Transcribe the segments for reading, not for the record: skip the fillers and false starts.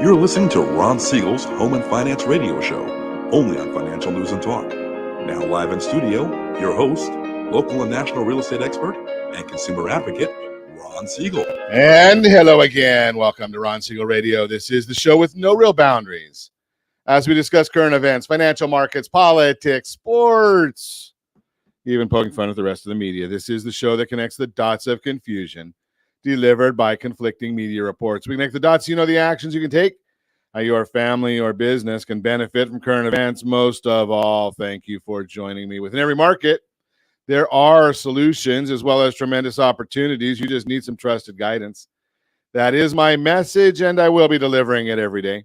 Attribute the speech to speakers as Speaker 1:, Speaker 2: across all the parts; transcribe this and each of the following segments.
Speaker 1: You're listening to Ron Siegel's Home and Finance Radio Show, only on Financial News and Talk. Now live in studio, your host, local and national real estate expert and consumer advocate, Ron Siegel.
Speaker 2: And hello again. Welcome to Ron Siegel Radio. This is the show with no real boundaries. As we discuss current events, financial markets, politics, sports, even poking fun at the rest of the media. This is the show that connects the dots of confusion delivered by conflicting media reports. We connect the dots, you know the actions you can take, how your family or business can benefit from current events. Most of all, thank you for joining me. Within every market, there are solutions as well as tremendous opportunities. You just need some trusted guidance. That is my message, and I will be delivering it every day.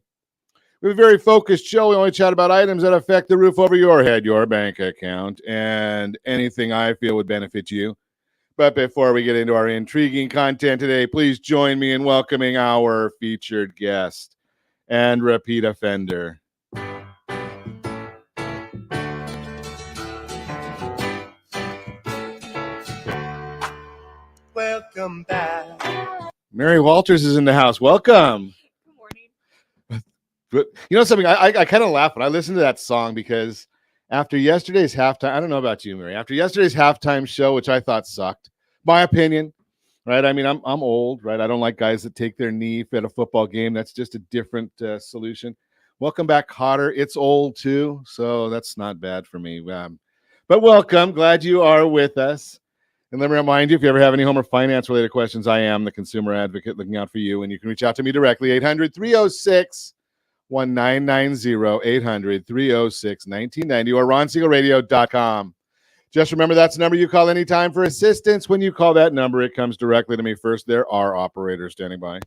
Speaker 2: We have a very focused show. We only chat about items that affect the roof over your head, your bank account, and anything I feel would benefit you. But before we get into our intriguing content today, please join me in welcoming our featured guest and repeat offender.
Speaker 3: Welcome back.
Speaker 2: Mary Walters is in the house. Welcome.
Speaker 4: Good morning.
Speaker 2: But you know something? I kind of laugh when I listen to that song because after yesterday's halftime, I don't know about you, Mary. After yesterday's halftime show, which I thought sucked, my opinion, right? I mean, I'm old, right? I don't like guys that take their knee at a football game. That's just a different solution. Welcome back, Cotter. It's old too, so that's not bad for me. But welcome. Glad you are with us. And let me remind you, if you ever have any home or finance-related questions, I am the consumer advocate looking out for you, and you can reach out to me directly, 800-306-1990, 800-306-1990, or ronsiegelradio.com. Just remember, that's the number you call anytime for assistance. When you call that number, it comes directly to me first. There are operators standing by.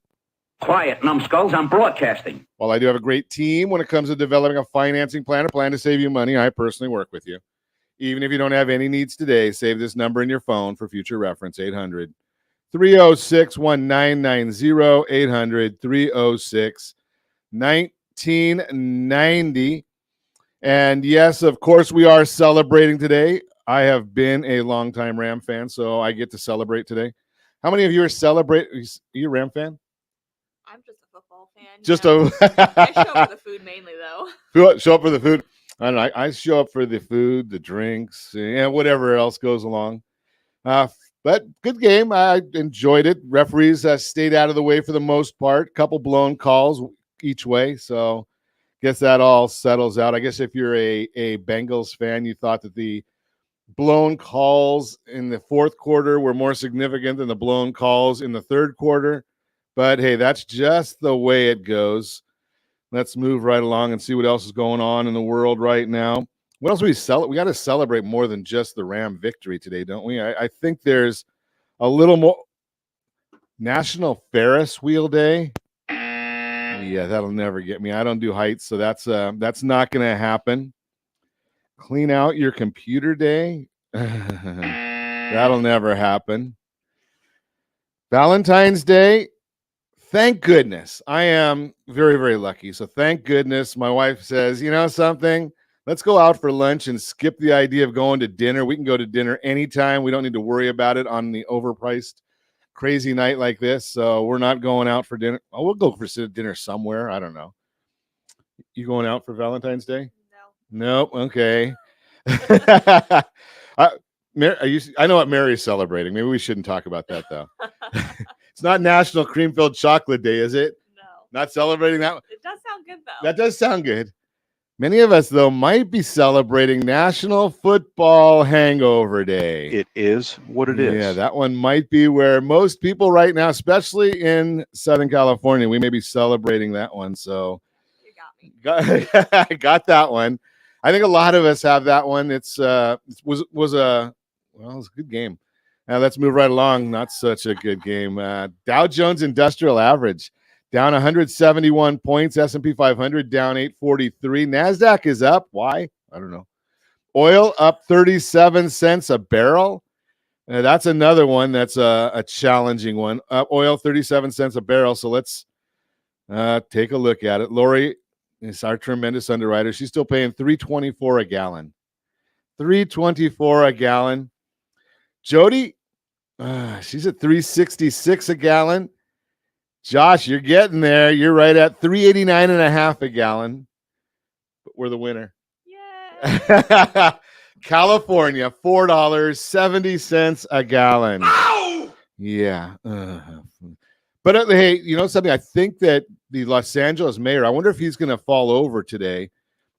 Speaker 5: Quiet, numbskulls, I'm broadcasting.
Speaker 2: While I do have a great team when it comes to developing a financing plan, a plan to save you money, I personally work with you. Even if you don't have any needs today, save this number in your phone for future reference, 800-306-1990, 800-306-1990. And yes, of course, we are celebrating today. I have been a longtime Ram fan, so I get to celebrate today. How many of you are celebrating? Are you a Ram fan?
Speaker 4: I'm just a football fan.
Speaker 2: Just
Speaker 4: I show up for the food mainly, though.
Speaker 2: Show up for the food. I don't know. I show up for the food, the drinks, and whatever else goes along. But good game. I enjoyed it. Referees stayed out of the way for the most part. Couple blown calls each way, so guess that all settles out. I guess if you're a Bengals fan, you thought that the blown calls in the fourth quarter were more significant than the blown calls in the third quarter. But hey, that's just the way it goes. Let's move right along and see what else is going on in the world right now. What else do we celebrate? We got to celebrate more than just the Ram victory today, don't we? I think there's a little more. National Ferris Wheel Day. Yeah, that'll never get me. I don't do heights, so that's not going to happen. Clean out your computer day. That'll never happen. Valentine's Day. Thank goodness. I am very, very lucky. So thank goodness my wife says, you know something? Let's go out for lunch and skip the idea of going to dinner. We can go to dinner anytime. We don't need to worry about it on the overpriced crazy night like this. So we're not going out for dinner. Oh, we'll go for dinner somewhere. I don't know. You going out for Valentine's Day?
Speaker 4: No.
Speaker 2: Nope. Okay. I know what Mary's celebrating. Maybe we shouldn't talk about that, though. It's not National Cream-Filled Chocolate Day, is it?
Speaker 4: No.
Speaker 2: Not celebrating that?
Speaker 4: It does sound good, though.
Speaker 2: That does sound good. Many of us, though, might be celebrating National Football Hangover Day.
Speaker 3: It is what it is.
Speaker 2: Yeah, that one might be where most people right now, especially in Southern California, we may be celebrating that one. So
Speaker 4: You got me.
Speaker 2: I got that one. I think a lot of us have that one. It was a good game. Let's move right along. Not such a good game. Dow Jones Industrial Average down 171 points. S&P 500 down 843. NASDAQ is up. Why? I don't know. Oil up 37 cents a barrel. That's another one that's a challenging one. Oil 37 cents a barrel. So let's take a look at it. Lori is our tremendous underwriter. She's still paying $3.24 a gallon. $3.24 a gallon. Jody, she's at $3.66 a gallon. Josh, you're getting there. You're right at $3.89.5 a gallon. But we're the winner.
Speaker 4: Yay!
Speaker 2: California, $4.70 a gallon.
Speaker 1: Ow!
Speaker 2: Yeah. But hey, you know something? I think that the Los Angeles mayor, I wonder if he's going to fall over today,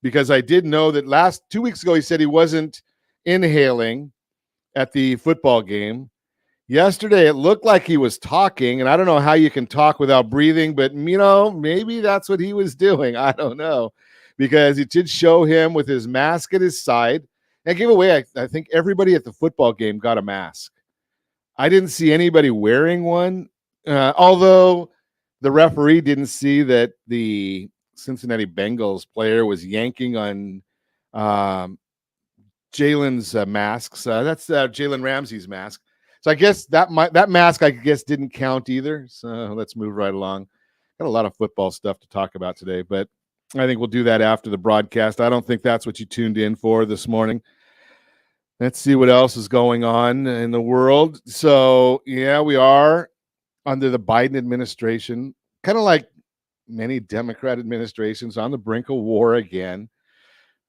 Speaker 2: because I did know that 2 weeks ago he said he wasn't inhaling at the football game. Yesterday it looked like he was talking, and I don't know how you can talk without breathing, but maybe that's what he was doing. I don't know, because it did show him with his mask at his side and gave away. I think everybody at the football game got a mask. I didn't see anybody wearing one, although the referee didn't see that the Cincinnati Bengals player was yanking on Jalen's masks. That's Jalen Ramsey's mask. So I guess that mask, didn't count either. So let's move right along. Got a lot of football stuff to talk about today, but I think we'll do that after the broadcast. I don't think that's what you tuned in for this morning. Let's see what else is going on in the world. So, yeah, we are under the Biden administration, kind of like many Democrat administrations, on the brink of war again.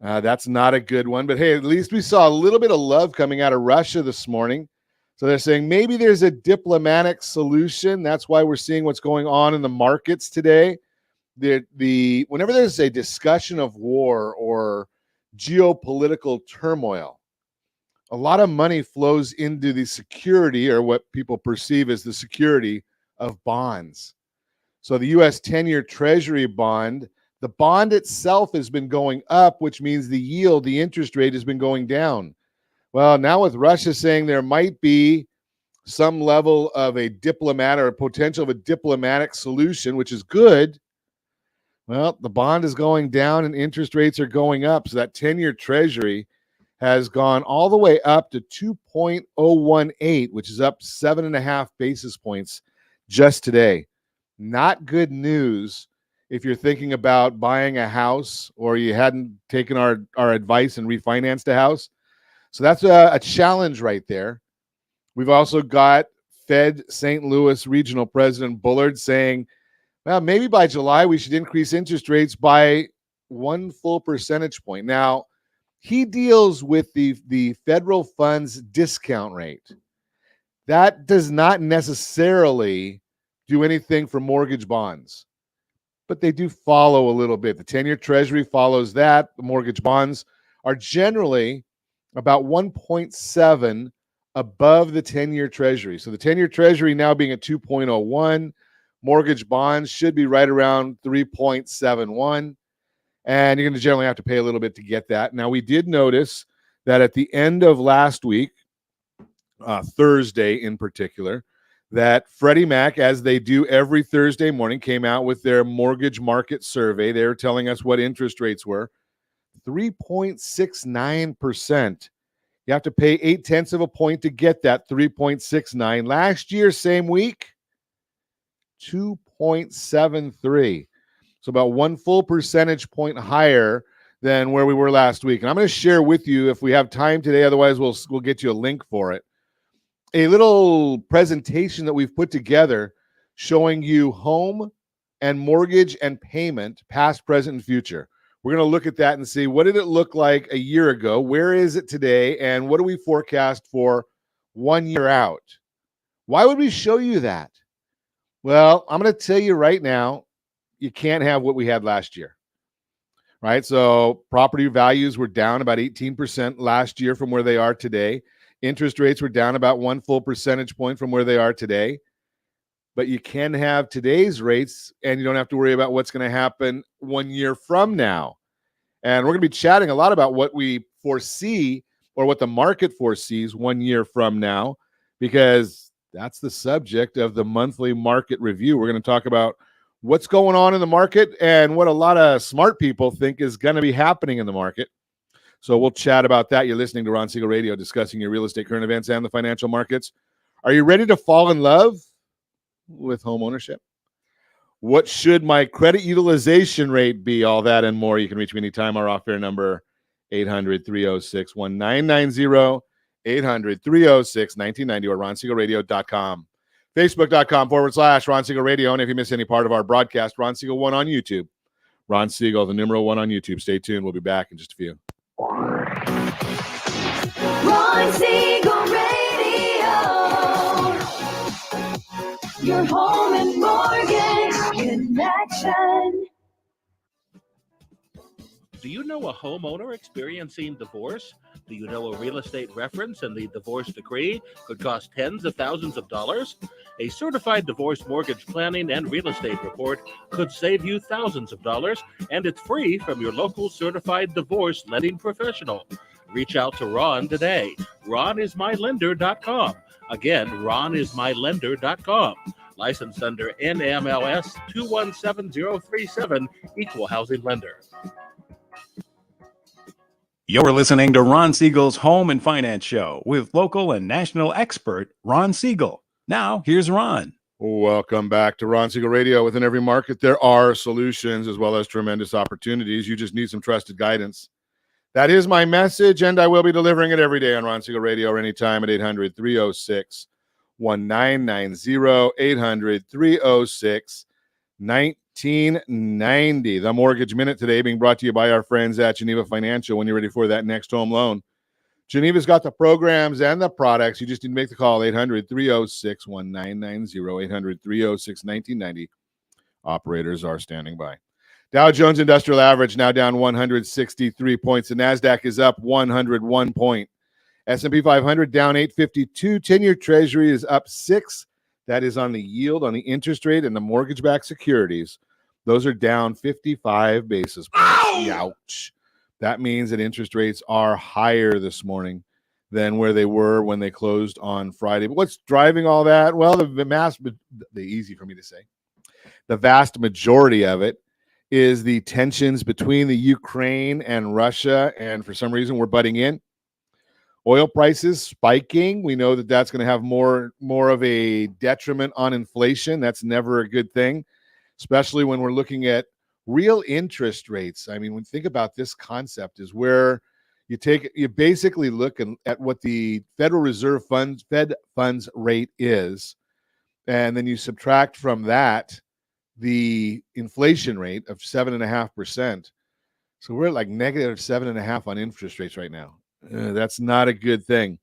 Speaker 2: That's not a good one. But, hey, at least we saw a little bit of love coming out of Russia this morning. So they're saying maybe there's a diplomatic solution. That's why we're seeing what's going on in the markets today. Whenever there's a discussion of war or geopolitical turmoil, a lot of money flows into the security, or what people perceive as the security, of bonds. So the U.S. 10-year Treasury bond, the bond itself has been going up, which means the yield, the interest rate, has been going down. Well, now with Russia saying there might be some level of a diplomatic or potential of a diplomatic solution, which is good, well, the bond is going down and interest rates are going up. So that 10-year Treasury has gone all the way up to 2.018, which is up 7.5 basis points just today. Not good news if you're thinking about buying a house or you hadn't taken our advice and refinanced a house. So that's a challenge right there. We've also got Fed St. Louis Regional President Bullard saying, well, maybe by July we should increase interest rates by 1 full percentage point. Now, he deals with the federal funds discount rate. That does not necessarily do anything for mortgage bonds, but they do follow a little bit. The 10-year Treasury follows that. The mortgage bonds are generally about 1.7 above the 10-year Treasury. So the 10-year Treasury now being at 2.01, mortgage bonds should be right around 3.71. And you're going to generally have to pay a little bit to get that. Now, we did notice that at the end of last week, Thursday in particular, that Freddie Mac, as they do every Thursday morning, came out with their mortgage market survey. They were telling us what interest rates were. 3.69%. You have to pay 0.8 of a point to get that 3.69. Last year, same week, 2.73. So about 1 full percentage point higher than where we were last week. And I'm going to share with you, if we have time today, otherwise we'll get you a link for it, a little presentation that we've put together showing you home and mortgage and payment, past, present, and future. We're going to look at that and see, what did it look like a year ago? Where is it today? And what do we forecast for 1 year out? Why would we show you that? Well, I'm going to tell you right now, you can't have what we had last year, right? So property values were down about 18% last year from where they are today. Interest rates were down about 1 full percentage point from where they are today. But you can have today's rates, and you don't have to worry about what's going to happen 1 year from now. And we're going to be chatting a lot about what we foresee, or what the market foresees 1 year from now, because that's the subject of the monthly market review. We're going to talk about what's going on in the market and what a lot of smart people think is going to be happening in the market. So we'll chat about that. You're listening to Ron Siegel Radio, discussing your real estate, current events, and the financial markets. Are you ready to fall in love with home ownership? What should my credit utilization rate be? All that and more. You can reach me anytime. Our off-air number, 800-306-1990, 800-306-1990, or RonSiegelRadio.com. Facebook.com/Ron Siegel Radio. And if you miss any part of our broadcast, Ron Siegel 1 on YouTube. Ron Siegel, the numeral 1 on YouTube. Stay tuned. We'll be back in just a few.
Speaker 6: Ron Siegel Radio, your home and mortgage connection.
Speaker 7: Do you know a homeowner experiencing divorce? Do you know a real estate reference and the divorce decree could cost tens of thousands of dollars? A certified divorce mortgage planning and real estate report could save you thousands of dollars, and it's free from your local certified divorce letting professional. Reach out to Ron today. RonIsMyLender.com. Again, RonIsMyLender.com. Licensed under NMLS 217037, Equal Housing Lender.
Speaker 8: You're listening to Ron Siegel's Home and Finance Show with local and national expert Ron Siegel. Now, here's Ron.
Speaker 2: Welcome back to Ron Siegel Radio. Within every market, there are solutions as well as tremendous opportunities. You just need some trusted guidance. That is my message, and I will be delivering it every day on Ron Siegel Radio or anytime at 800-306-1990, 800-306-1990. 1990. The Mortgage Minute today being brought to you by our friends at Geneva Financial. When you're ready for that next home loan, Geneva's got the programs and the products. You just need to make the call, 800-306-1990, 800-306-1990. Operators are standing by. Dow Jones Industrial Average now down 163 points. The NASDAQ is up 101 point. S&P 500 down 852. 10-year Treasury is up 6. That is on the yield, on the interest rate, and the mortgage-backed securities. Those are down 55 basis points. Ouch. That means that interest rates are higher this morning than where they were when they closed on Friday. But what's driving all that? Well, easy for me to say. The vast majority of it is the tensions between the Ukraine and Russia, and for some reason we're butting in. Oil prices spiking. We know that that's going to have more of a detriment on inflation. That's never a good thing, especially when we're looking at real interest rates. I mean, when you think about this concept is where you basically look at what the Federal Reserve Fed funds rate is, and then you subtract from that the inflation rate of 7.5%. So we're at like negative 7.5 on interest rates right now. That's not a good thing.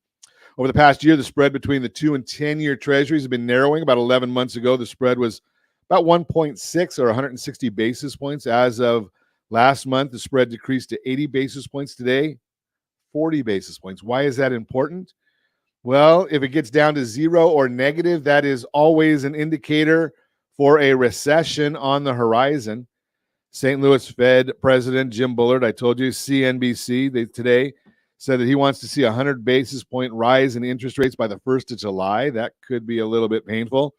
Speaker 2: Over the past year, the spread between the 2 and 10-year treasuries has been narrowing. About 11 months ago, the spread was about 1.6 or 160 basis points. As of last month, the spread decreased to 80 basis points. Today, 40 basis points. Why is that important? Well, if it gets down to 0 or negative, that is always an indicator for a recession on the horizon. St. Louis Fed President Jim Bullard, I told you, CNBC, today said that he wants to see a 100 basis point rise in interest rates by the 1st of July. That could be a little bit painful.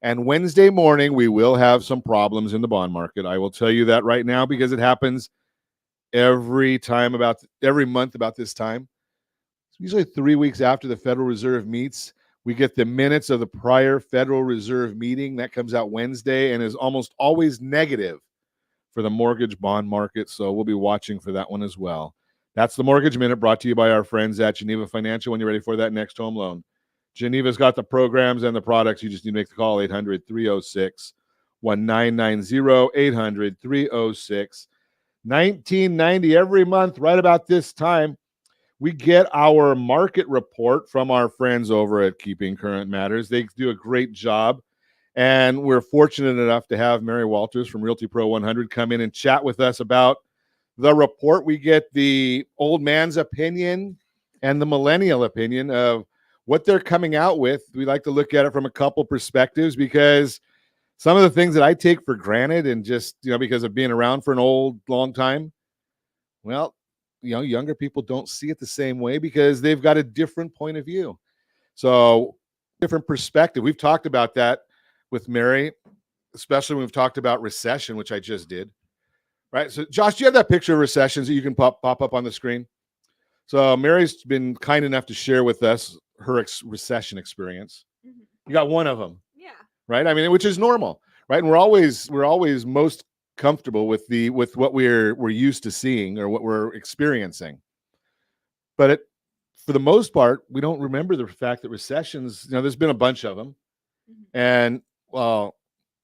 Speaker 2: And Wednesday morning, we will have some problems in the bond market. I will tell you that right now because it happens every month about this time. It's usually 3 weeks after the Federal Reserve meets. We get the minutes of the prior Federal Reserve meeting. That comes out Wednesday and is almost always negative for the mortgage bond market. So we'll be watching for that one as well. That's the Mortgage Minute brought to you by our friends at Geneva Financial. When you're ready for that next home loan, Geneva's got the programs and the products. You just need to make the call, 800-306-1990, 800-306-1990. Every month, right about this time, we get our market report from our friends over at Keeping Current Matters. They do a great job, and we're fortunate enough to have Mary Walters from Realty Pro 100 come in and chat with us about the report. We get the old man's opinion and the millennial opinion of what they're coming out with. We like to look at it from a couple perspectives because some of the things that I take for granted and just, because of being around for an long time, well, younger people don't see it the same way because they've got a different point of view. So different perspective. We've talked about that with Mary, especially when we've talked about recession, which I just did. Right. So, Josh, do you have that picture of recessions that you can pop up on the screen? So, Mary's been kind enough to share with us her recession experience. Mm-hmm. You got one of them. Yeah. Right. I mean, which is normal. Right. And we're always most comfortable with what we're used to seeing or what we're experiencing. But for the most part, we don't remember the fact that recessions, there's been a bunch of them. And well,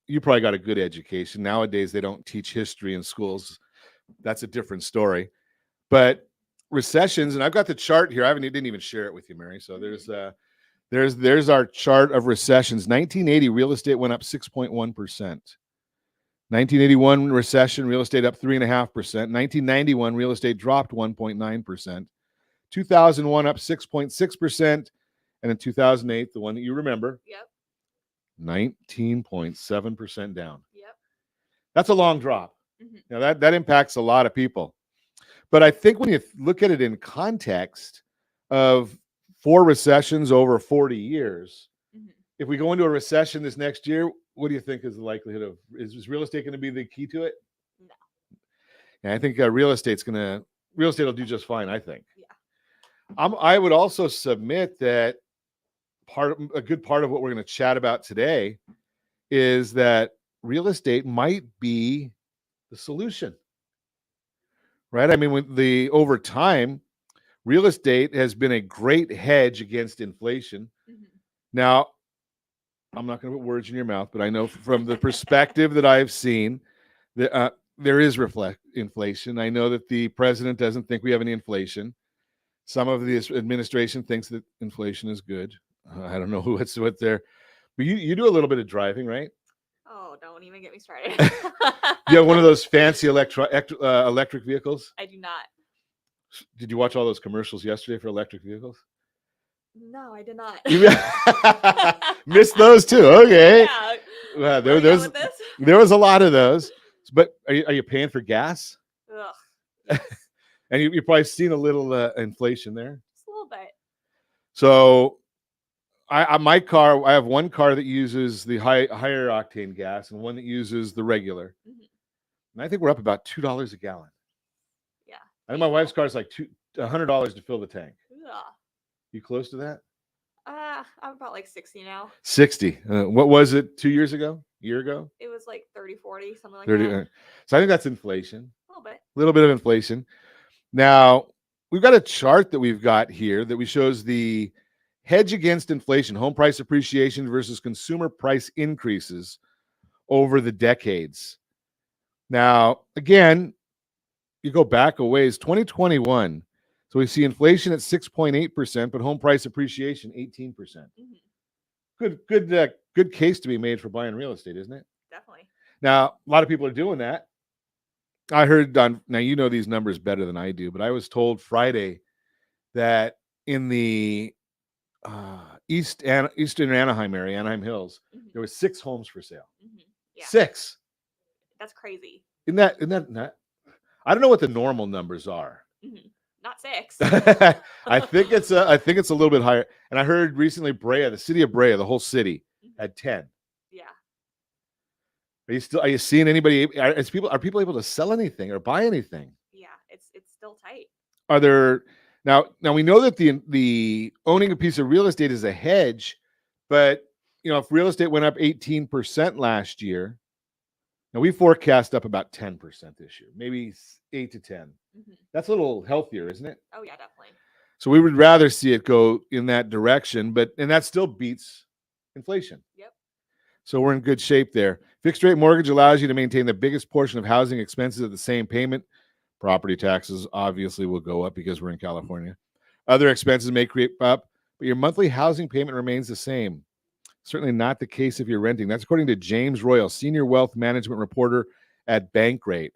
Speaker 2: you probably got a good education. Nowadays, they don't teach history in schools. That's a different story. But recessions, and I've got the chart here. Didn't even share it with you, Mary. So there's our chart of recessions. 1980, real estate went up 6.1%. 1981 recession, real estate up 3.5%. 1991, real estate dropped 1.9%. 2001 up 6.6%. And in 2008, the one that you remember, 19.7% down. That's a long drop. Now that impacts a lot of people. But I think when you look at it in context of 4 recessions over 40 years, if we go into a recession this next year, what do you think is the likelihood of, is real estate going to be the key to it?
Speaker 4: No.
Speaker 2: And I think real estate will do just fine, I think. I would also submit that a good part of what we're going to chat about today is that real estate might be the solution, right? I mean, over time, real estate has been a great hedge against inflation. Now, I'm not going to put words in your mouth, but I know from the perspective that I've seen that there is inflation. I know that the president doesn't think we have any inflation. Some of this administration thinks that inflation is good. I don't know what they're, but you do a little bit of driving, right?
Speaker 4: Oh, don't even get me started.
Speaker 2: You have one of those fancy electric vehicles?
Speaker 4: I do not.
Speaker 2: Did you watch all those commercials yesterday for electric vehicles?
Speaker 4: No, I did not.
Speaker 2: You missed those too. Okay.
Speaker 4: Yeah.
Speaker 2: Well,
Speaker 4: With
Speaker 2: there was a lot of those. But are you paying for gas?
Speaker 4: Ugh, yes.
Speaker 2: And you've probably seen a little inflation there.
Speaker 4: Just a little bit.
Speaker 2: So I have one car that uses the higher octane gas and one that uses the regular. And I think we're up about $2 a gallon.
Speaker 4: Yeah.
Speaker 2: I think my wife's car is like $100 to fill the tank.
Speaker 4: Ugh.
Speaker 2: You close to that?
Speaker 4: I'm about like 60 now.
Speaker 2: 60. What was it 2 years ago? A year ago?
Speaker 4: It was like 30, 40, something like
Speaker 2: 30.
Speaker 4: that.
Speaker 2: So I think that's inflation.
Speaker 4: A
Speaker 2: little bit of inflation. Now, we've got a chart that we've got here that shows the hedge against inflation, home price appreciation versus consumer price increases over the decades. Now, again, you go back a ways, 2021. So we see inflation at 6.8%, but home price appreciation 18%. Good case to be made for buying real estate, isn't it?
Speaker 4: Definitely.
Speaker 2: Now, a lot of people are doing that. I heard now you know these numbers better than I do, but I was told Friday that in the Eastern Anaheim area, Anaheim Hills, there were 6 homes for sale.
Speaker 4: Yeah.
Speaker 2: 6.
Speaker 4: That's crazy.
Speaker 2: Isn't that? I don't know what the normal numbers are.
Speaker 4: Not 6.
Speaker 2: I think it's a little bit higher. And I heard recently the city of Brea, the whole city had 10.
Speaker 4: Yeah.
Speaker 2: Are you seeing anybody? Are people able to sell anything or buy anything?
Speaker 4: Yeah, it's still tight.
Speaker 2: Are there now we know that the owning a piece of real estate is a hedge, but if real estate went up 18% last year, now we forecast up about 10% this year, maybe 8 to 10. That's a little healthier, isn't it?
Speaker 4: Oh yeah, definitely.
Speaker 2: So we would rather see it go in that direction, and that still beats inflation.
Speaker 4: Yep.
Speaker 2: So we're in good shape there. Fixed rate mortgage allows you to maintain the biggest portion of housing expenses at the same payment. Property taxes obviously will go up because we're in California. Other expenses may creep up, but your monthly housing payment remains the same. Certainly not the case if you're renting. That's according to James Royal, senior wealth management reporter at Bankrate.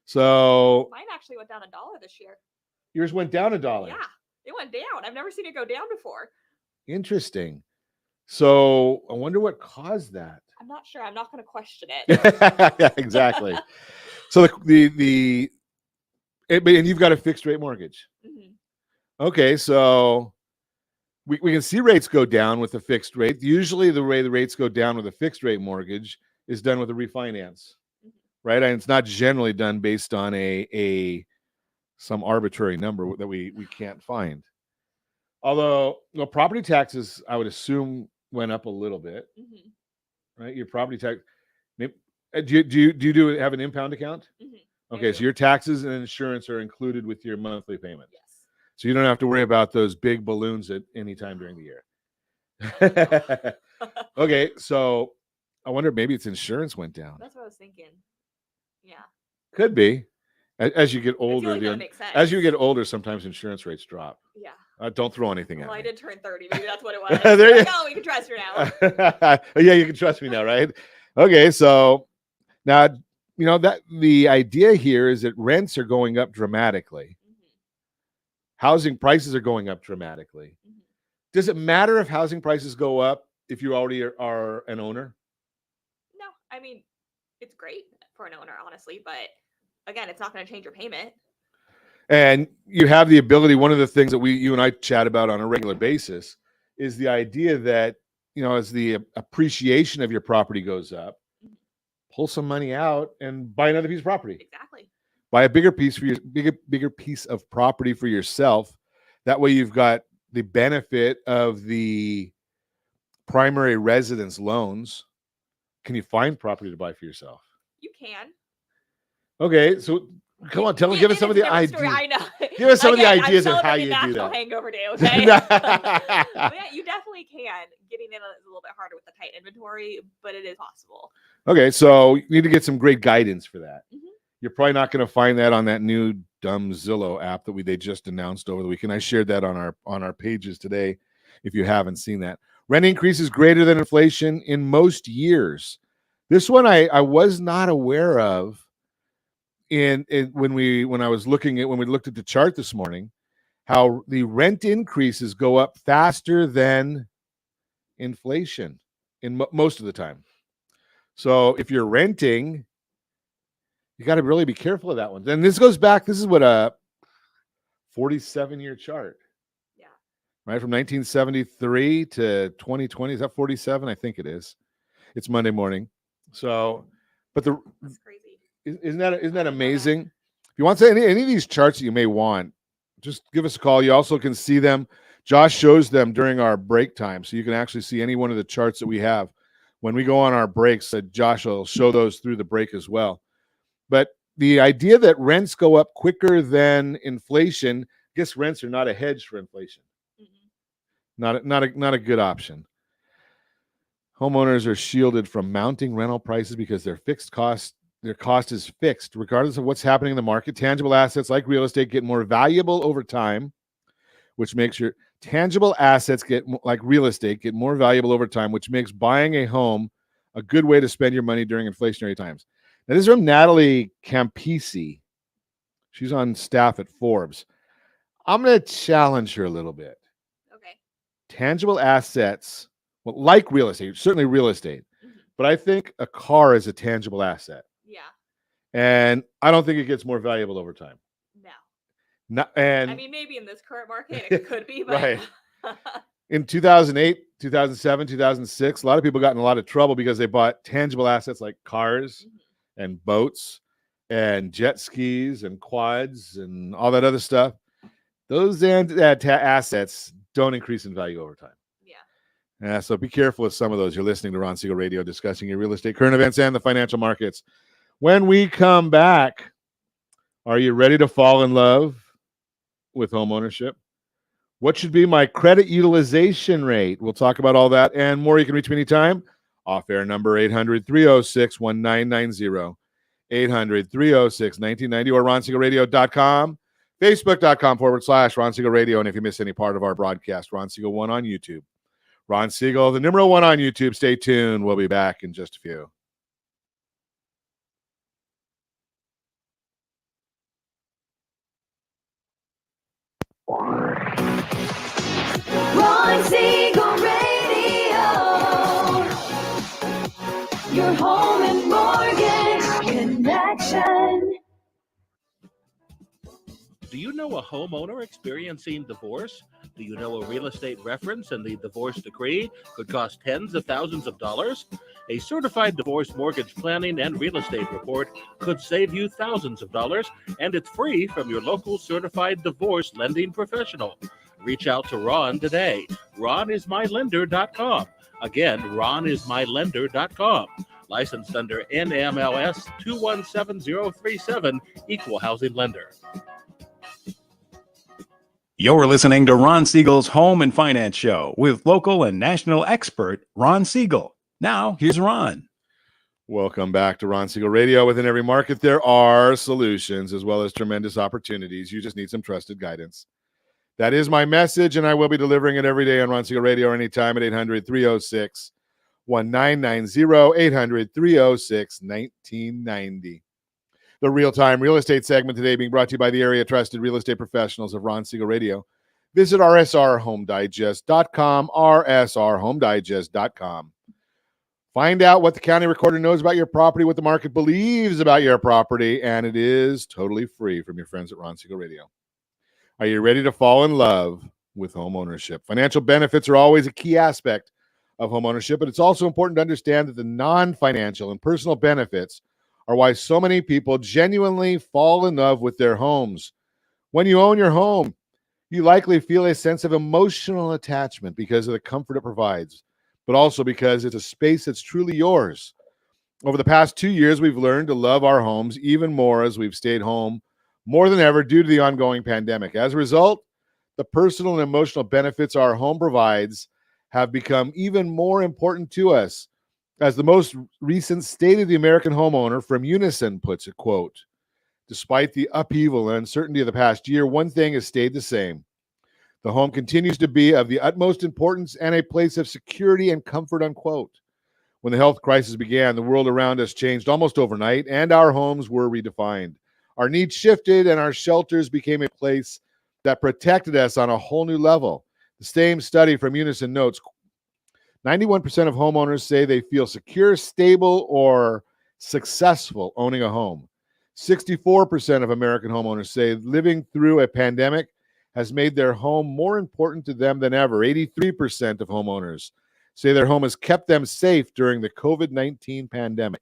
Speaker 2: So
Speaker 4: mine actually went down $1 this year.
Speaker 2: Yours went down $1.
Speaker 4: Yeah, it went down. I've never seen it go down before.
Speaker 2: Interesting. So I wonder what caused that.
Speaker 4: I'm not sure. I'm not going to question it.
Speaker 2: Yeah, exactly. So and you've got a fixed rate mortgage. Okay, so we can see rates go down with a fixed rate. Usually the way the rates go down with a fixed rate mortgage is done with a refinance, right? And it's not generally done based on some arbitrary number that we can't find. Although property taxes, I would assume, went up a little bit, right? Your property tax. Do you have an impound account? Okay, so your taxes and insurance are included with your monthly payment.
Speaker 4: Yes.
Speaker 2: So you don't have to worry about those big balloons at any time during the year. Okay, so I wonder maybe its insurance went down.
Speaker 4: That's what I was thinking. Yeah.
Speaker 2: Could be. As you get
Speaker 4: It's the
Speaker 2: older,
Speaker 4: only thing that makes sense.
Speaker 2: as you get older, sometimes insurance rates drop.
Speaker 4: Yeah.
Speaker 2: Don't throw anything at
Speaker 4: Well, I
Speaker 2: me.
Speaker 4: did turn 30. Maybe that's what it was.
Speaker 2: There
Speaker 4: Like,
Speaker 2: you-
Speaker 4: oh, we can trust her now.
Speaker 2: Yeah, you can trust me now, right? Okay, so now that the idea here is that rents are going up dramatically. Housing prices are going up dramatically. Does it matter if housing prices go up if you already are an owner?
Speaker 4: No, I mean, it's great for an owner, honestly, but again, it's not going to change your payment.
Speaker 2: And you have the ability, one of the things that you and I chat about on a regular basis is the idea that, as the appreciation of your property goes up, pull some money out and buy another piece of property.
Speaker 4: Exactly.
Speaker 2: Buy a bigger piece for your bigger piece of property for yourself. That way you've got the benefit of the primary residence loans. Can you find property to buy for yourself?
Speaker 4: You can.
Speaker 2: Okay, so come on, give us some of the ideas.
Speaker 4: I know.
Speaker 2: Give us some of the
Speaker 4: Again,
Speaker 2: ideas
Speaker 4: I'm
Speaker 2: of how
Speaker 4: celebrating
Speaker 2: you do
Speaker 4: National
Speaker 2: that.
Speaker 4: Hangover Day, okay? But yeah, you definitely can. Getting in a little bit harder with the tight inventory, but it is possible.
Speaker 2: Okay, so you need to get some great guidance for that.
Speaker 4: Mhm.
Speaker 2: You're probably not going to find that on that new dumb Zillow app that they just announced over the weekend. I shared that on our pages today. If you haven't seen that, rent increase is greater than inflation in most years. This one I was not aware of. When we looked at the chart this morning, how the rent increases go up faster than inflation in most of the time. So if you're renting, you got to really be careful of that one. And this goes back. This is what a 47-year chart.
Speaker 4: Yeah.
Speaker 2: Right, from 1973 to 2020. Is that 47? I think it is. It's Monday morning. So, but
Speaker 4: That's crazy.
Speaker 2: isn't that amazing? If you want any of these charts that you may want, just give us a call. You also can see them. Josh shows them during our break time, so you can actually see any one of the charts that we have when we go on our breaks. Josh will show those through the break as well. But the idea that rents go up quicker than inflation, I guess rents are not a hedge for inflation.
Speaker 4: Mm-hmm.
Speaker 2: Not a good option. Homeowners are shielded from mounting rental prices because their cost is fixed regardless of what's happening in the market. Tangible assets like real estate get more valuable over time, which makes your tangible assets get more valuable over time, which makes buying a home a good way to spend your money during inflationary times. Now, this is from Natalie Campisi. She's on staff at Forbes. I'm going to challenge her a little bit.
Speaker 4: Okay.
Speaker 2: Tangible assets, well, like real estate, certainly real estate, but I think a car is a tangible asset.
Speaker 4: Yeah.
Speaker 2: And I don't think it gets more valuable over time.
Speaker 4: No.
Speaker 2: And
Speaker 4: I mean, maybe in this current market it could be, but
Speaker 2: right. In 2008, 2007, 2006, a lot of people got in a lot of trouble because they bought tangible assets like cars and boats and jet skis and quads and all that other stuff. Those assets don't increase in value over time. Yeah. So be careful with some of those. You're listening to Ron Siegel Radio, discussing your real estate, current events, and the financial markets. When we come back, are you ready to fall in love with homeownership? What should be my credit utilization rate? We'll talk about all that and more. You can reach me anytime. Off-air number 800-306-1990, 800-306-1990, or RonSiegelRadio.com, Facebook.com/Ron Siegel Radio. And if you miss any part of our broadcast, Ron Siegel 1 on YouTube. Ron Siegel, the number 1 on YouTube. Stay tuned. We'll be back in just a few.
Speaker 6: Ron Siegel Radio, your home and mortgage connection.
Speaker 7: Do you know a homeowner experiencing divorce? Do you know a real estate reference and the divorce decree could cost tens of thousands of dollars? A certified divorce mortgage planning and real estate report could save you thousands of dollars, and it's free from your local certified divorce lending professional. Reach out to Ron today. RonIsMyLender.com. Again, RonIsMyLender.com. Licensed under NMLS 217037, Equal Housing Lender.
Speaker 8: You're listening to Ron Siegel's Home and Finance Show with local and national expert Ron Siegel. Now, here's Ron.
Speaker 2: Welcome back to Ron Siegel Radio. Within every market, there are solutions as well as tremendous opportunities. You just need some trusted guidance. That is my message, and I will be delivering it every day on Ron Siegel Radio anytime at 800-306-1990, 800-306-1990. The real-time real estate segment today being brought to you by the area trusted real estate professionals of Ron Siegel Radio. Visit rsrhomedigest.com, rsrhomedigest.com. Find out what the county recorder knows about your property, what the market believes about your property, and it is totally free from your friends at Ron Siegel Radio. Are you ready to fall in love with home ownership? Financial benefits are always a key aspect of home ownership, but it's also important to understand that the non-financial and personal benefits are why so many people genuinely fall in love with their homes. When you own your home, you likely feel a sense of emotional attachment because of the comfort it provides, but also because it's a space that's truly yours. Over the past 2 years, we've learned to love our homes even more as we've stayed home more than ever due to the ongoing pandemic. As a result, the personal and emotional benefits our home provides have become even more important to us. As the most recent State of the American Homeowner from Unison puts it, quote, despite the upheaval and uncertainty of the past year, one thing has stayed the same. The home continues to be of the utmost importance and a place of security and comfort, unquote. When the health crisis began, the world around us changed almost overnight, and our homes were redefined. Our needs shifted, and our shelters became a place that protected us on a whole new level. The same study from Unison notes, 91% of homeowners say they feel secure, stable, or successful owning a home. 64% of American homeowners say living through a pandemic has made their home more important to them than ever. 83% of homeowners say their home has kept them safe during the COVID-19 pandemic.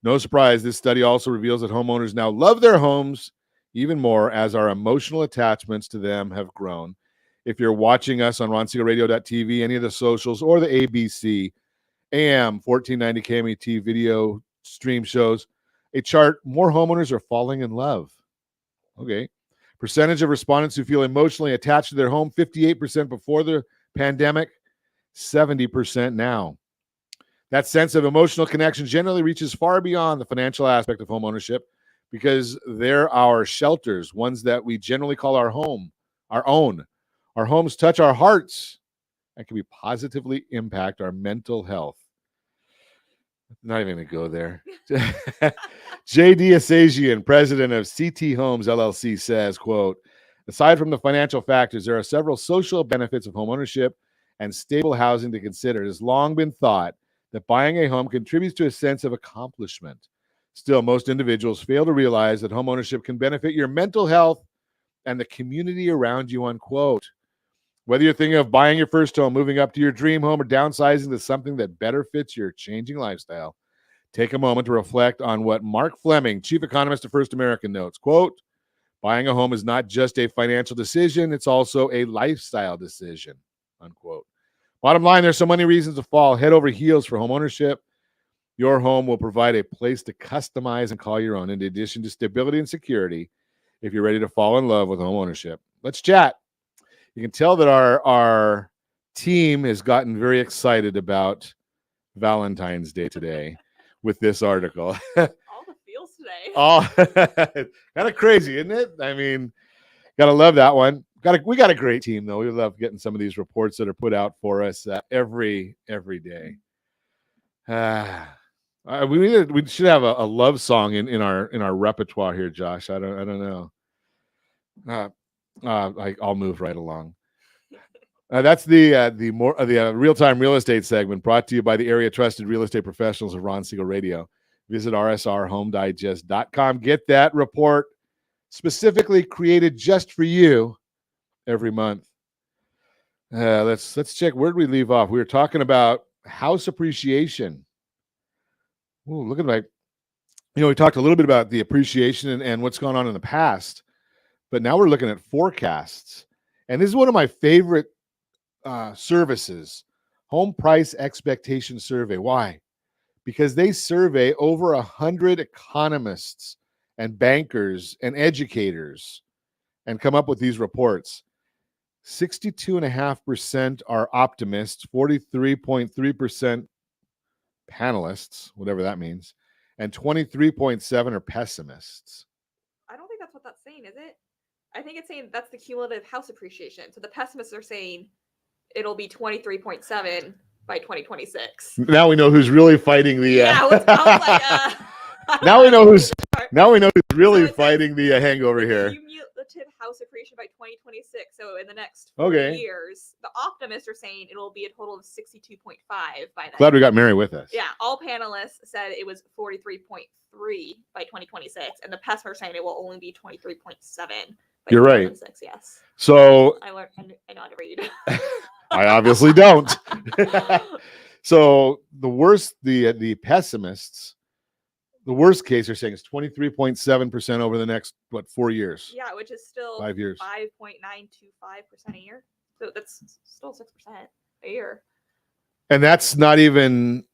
Speaker 2: No surprise, this study also reveals that homeowners now love their homes even more as our emotional attachments to them have grown. If you're watching us on RonSiegelRadio.tv, any of the socials, or the ABC AM 1490 KMET video stream shows a chart, more homeowners are falling in love. Okay. Percentage of respondents who feel emotionally attached to their home, 58% before the pandemic, 70% now. That sense of emotional connection generally reaches far beyond the financial aspect of home ownership because they're our shelters, ones that we generally call our home, our own. Our homes touch our hearts and can positively impact our mental health. Not even going to go there. J.D. Asajian, president of CT Homes LLC, says, quote, aside from the financial factors, there are several social benefits of home ownership and stable housing to consider. It has long been thought that buying a home contributes to a sense of accomplishment. Still, most individuals fail to realize that home ownership can benefit your mental health and the community around you, unquote. Whether you're thinking of buying your first home, moving up to your dream home, or downsizing to something that better fits your changing lifestyle, take a moment to reflect on what Mark Fleming, chief economist of First American, notes. Quote, buying a home is not just a financial decision, it's also a lifestyle decision, unquote. Bottom line, there's so many reasons to fall head over heels for home ownership. Your home will provide a place to customize and call your own, in addition to stability and security, if you're ready to fall in love with home ownership. Let's chat. You can tell that our team has gotten very excited about Valentine's Day today with this article.
Speaker 4: All the feels today.
Speaker 2: Oh, kind of crazy, isn't it? I mean, gotta love that one. We got a great team, though. We love getting some of these reports that are put out for us every day. We should have a love song in our repertoire here, Josh. I don't know. I'll move right along. That's the real-time real estate segment brought to you by the area trusted real estate professionals of Ron Siegel Radio. Visit rsrhomedigest.com. Get that report specifically created just for you every month. Let's check. Where did we leave off? We were talking about house appreciation. Ooh, look at we talked a little bit about the appreciation and what's gone on in the past, but now we're looking at forecasts. And this is one of my favorite services, Home Price Expectation Survey. Why? Because they survey over 100 economists and bankers and educators and come up with these reports. 62.5% are optimists, 43.3% panelists, whatever that means, and 23.7 are pessimists.
Speaker 4: I don't think that's what that's saying, is it? I think it's saying that's the cumulative house appreciation. So the pessimists are saying it'll be 23.7 by 2026.
Speaker 2: Now we know who's really fighting the.
Speaker 4: Yeah, I was like,
Speaker 2: now we know who's really
Speaker 4: So it says
Speaker 2: fighting the hangover
Speaker 4: the
Speaker 2: here.
Speaker 4: cumulative house appreciation by 2026. So in the next
Speaker 2: Okay.
Speaker 4: 4 years, the optimists are saying it'll be a total of 62.5 by then.
Speaker 2: Glad we got Mary with us.
Speaker 4: Yeah, all panelists said it was 43.3 by 2026, and the pessimists are saying it will only be 23.7 by
Speaker 2: You're right.
Speaker 4: 2026. Yes.
Speaker 2: So
Speaker 4: I learned. I know how to read.
Speaker 2: I obviously don't. So the pessimists, the worst case they're saying is 23.7% over the next 4 years.
Speaker 4: Yeah, which is still
Speaker 2: 5 years.
Speaker 4: 5.925% a year. So that's still 6% a year.
Speaker 2: And that's not even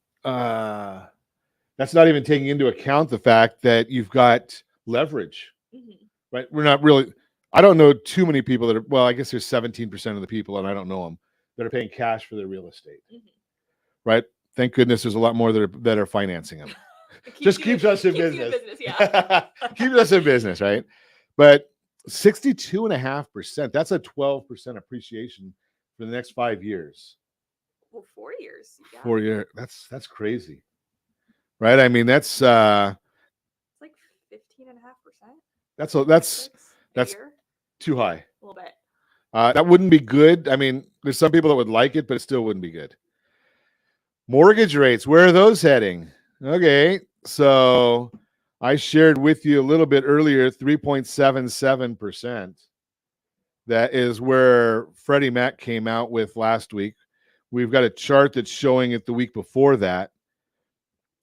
Speaker 2: taking into account the fact that you've got leverage.
Speaker 4: Mm-hmm.
Speaker 2: Right? We're not really. I don't know too many people that are. Well, I guess there's 17% of the people, and I don't know them, that are paying cash for their real estate.
Speaker 4: Mm-hmm.
Speaker 2: Right? Thank goodness there's a lot more that are financing them. Just keeps us in business.
Speaker 4: Yeah.
Speaker 2: Keeps us in business, right? But 62.5%, that's a 12% appreciation for the next 5 years.
Speaker 4: Well, 4 years. Yeah.
Speaker 2: 4 years. That's crazy. Right? I mean, that's
Speaker 4: It's like 15.5%.
Speaker 2: That's
Speaker 4: year.
Speaker 2: too high.
Speaker 4: A little bit.
Speaker 2: That wouldn't be good. I mean, there's some people that would like it, but it still wouldn't be good. Mortgage rates, where are those heading? Okay, so I shared with you a little bit earlier, 3.77%. That is where Freddie Mac came out with last week. We've got a chart that's showing it the week before that.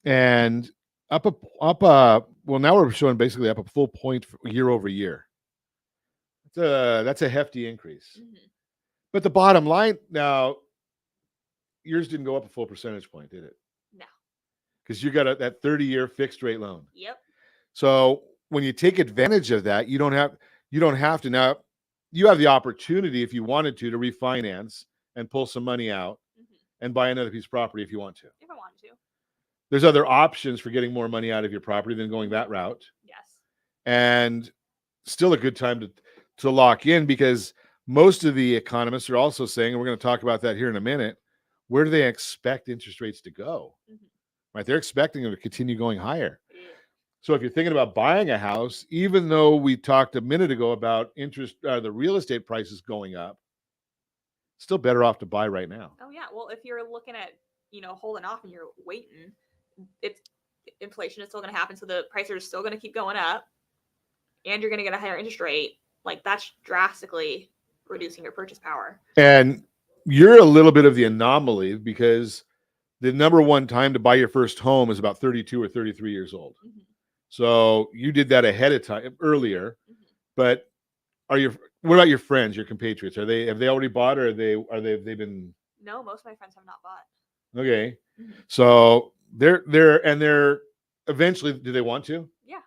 Speaker 2: And well, now we're showing basically up a full point year over year. That's a hefty increase.
Speaker 4: Mm-hmm.
Speaker 2: But the bottom line now, yours didn't go up a full percentage point, did it?
Speaker 4: No.
Speaker 2: Because you got that 30-year fixed rate loan.
Speaker 4: Yep.
Speaker 2: So when you take advantage of that, you don't have to now. You have the opportunity, if you wanted to refinance and pull some money out and buy another piece of property if you want to.
Speaker 4: If I wanted to.
Speaker 2: There's other options for getting more money out of your property than going that route.
Speaker 4: Yes.
Speaker 2: And still a good time to lock in, because most of the economists are also saying, and we're going to talk about that here in a minute, where do they expect interest rates to go? Mm-hmm. Right? They're expecting them to continue going higher. Yeah. So if you're thinking about buying a house, even though we talked a minute ago about the real estate prices going up, still better off to buy right now.
Speaker 4: Oh yeah. Well, if you're looking at, holding off and you're waiting, inflation is still going to happen. So the prices are still going to keep going up, and you're going to get a higher interest rate. Like, that's drastically reducing your purchase power.
Speaker 2: And you're a little bit of the anomaly, because the number one time to buy your first home is about 32 or 33 years old. Mm-hmm. So you did that ahead of time earlier. Mm-hmm. But what about your friends, your compatriots? Have they already bought, or have they been?
Speaker 4: No, most of my friends have not bought.
Speaker 2: Okay. Mm-hmm. So they're eventually, do they want to?
Speaker 4: Yeah.